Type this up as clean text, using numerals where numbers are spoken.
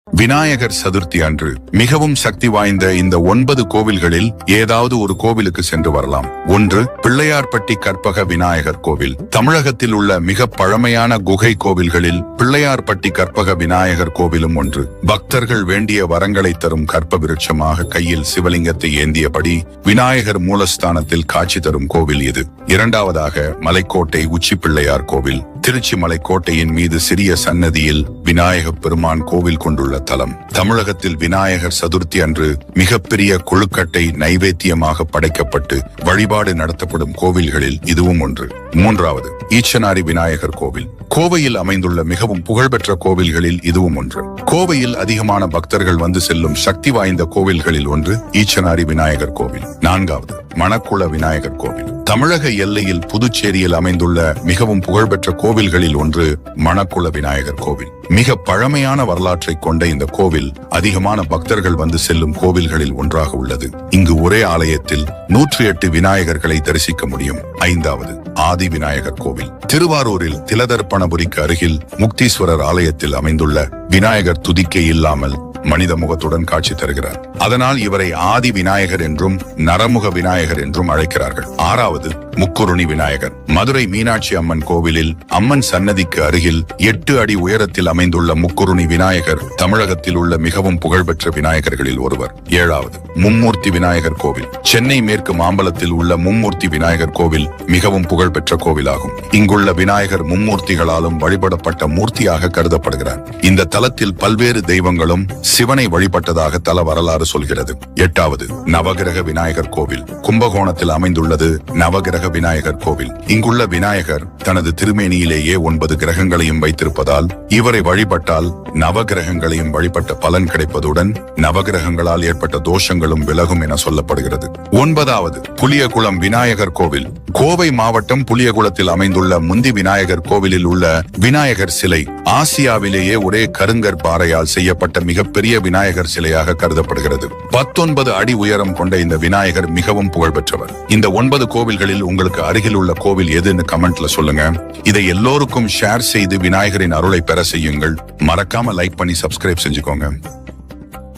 விநாயகர் சதுர்த்தி அன்று மிகவும் சக்தி வாய்ந்த இந்த 9 கோவில்களில் ஏதாவது ஒரு கோவிலுக்கு சென்று வரலாம். 1. பிள்ளையார்பட்டி கற்பக விநாயகர் கோவில். தமிழகத்தில் உள்ள மிக பழமையான குகை கோவில்களில் பிள்ளையார்பட்டி கற்பக விநாயகர் கோவிலும் ஒன்று. பக்தர்கள் வேண்டிய வரங்களை தரும் கற்ப விருட்சமாக கையில் சிவலிங்கத்தை ஏந்தியபடி விநாயகர் மூலஸ்தானத்தில் காட்சி தரும் கோவில் இது. 2. மலைக்கோட்டை உச்சி பிள்ளையார் கோவில். திருச்சி மலைக்கோட்டையின் மீது சிறிய சன்னதியில் விநாயகப் பெருமான் கோவில் கொண்டுள்ள தலம். தமிழகத்தில் விநாயகர் சதுர்த்தி அன்று மிகப்பெரிய கொழுக்கட்டை நைவேத்தியமாக படைக்கப்பட்டு வழிபாடு நடத்தப்படும் கோவில்களில் இதுவும் ஒன்று. 3. ஈச்சனாரி விநாயகர் கோவில். கோவையில் அமைந்துள்ள மிகவும் புகழ்பெற்ற கோவில்களில் இதுவும் ஒன்று. கோவையில் அதிகமான பக்தர்கள் வந்து செல்லும் சக்தி வாய்ந்த கோவில்களில் ஒன்று ஈச்சனாரி விநாயகர் கோவில். 4. மணக்குள விநாயகர் கோவில். தமிழக எல்லையில் புதுச்சேரியில் அமைந்துள்ள மிகவும் புகழ்பெற்ற கோவில்களில் ஒன்று மணக்குள விநாயகர் கோவில். மிக பழமையான வரலாற்றை கொண்ட இந்த கோவில் அதிகமான பக்தர்கள் வந்து செல்லும் கோவில்களில் ஒன்றாக உள்ளது. இங்கு ஒரே ஆலயத்தில் 108 விநாயகர்களை தரிசிக்க முடியும். 5. ஆதி விநாயகர் கோவில். திருவாரூரில் திலதர்ப்பணபுரிக்கு அருகில் முக்தீஸ்வரர் ஆலயத்தில் அமைந்துள்ள விநாயகர் துதிக்கை இல்லாமல் மனித முகத்துடன் காட்சி தருகிறார். அதனால் இவரை ஆதி விநாயகர் என்றும் நரமுக விநாயகர் என்றும் அழைக்கிறார்கள். 6. முக்குருணி விநாயகர். மதுரை மீனாட்சி அம்மன் கோவிலில் அம்மன் சன்னதிக்கு அருகில் 8 அடி உயரத்தில் அமைந்துள்ள முக்குருணி விநாயகர் தமிழகத்தில் உள்ள மிகவும் புகழ்பெற்ற விநாயகர்களில் ஒருவர். 7. மும்மூர்த்தி விநாயகர் கோவில். சென்னை மேற்கு மாம்பலத்தில் உள்ள மும்மூர்த்தி விநாயகர் கோவில் மிகவும் புகழ்பெற்ற கோவிலாகும். இங்குள்ள விநாயகர் மும்மூர்த்திகளாலும் வழிபடப்பட்ட மூர்த்தியாக கருதப்படுகிறார். இந்த தலத்தில் பல்வேறு தெய்வங்களும் சிவனை வழிபட்டதாக தல வரலாறு சொல்கிறது. 8. நவகிரக விநாயகர் கோவில். கும்பகோணத்தில் அமைந்துள்ளது நவகிரக விநாயகர் கோவில். இங்குள்ள விநாயகர் தனது திருமேனியிலேயே 9 கிரகங்களையும் வைத்திருப்பதால் இவரை வழிபட்டால் நவகிரகங்களையும் வழிபட்ட பலன் கிடைப்பதுடன் நவகிரகங்களால் ஏற்பட்ட தோஷங்களும் விலகும் என சொல்லப்படுகிறது. 9. புளியகுளம் விநாயகர் கோவில். கோவை மாவட்டம் புளியகுளத்தில் அமைந்துள்ள முந்தி விநாயகர் கோவிலில் உள்ள விநாயகர் சிலை ஆசியாவிலேயே ஒரே கருங்கற் பாறையால் செய்யப்பட்ட மிகப்பெரிய விநாயகர் சிலையாக கருதப்படுகிறது. 19 அடி உயரம் கொண்ட இந்த விநாயகர் மிகவும் புகழ்பெற்றவர். இந்த 9 கோவில்களில் உங்களுக்கு அருகில் உள்ள கோவில் எதுன்னு கமெண்ட்ல சொல்லுங்க. இதை எல்லோருக்கும் ஷேர் செய்து விநாயகரின் அருளை பெற செய்யுங்கள். மறக்காம லைக் பண்ணி சப்ஸ்கிரைப் செஞ்சுக்கோங்க.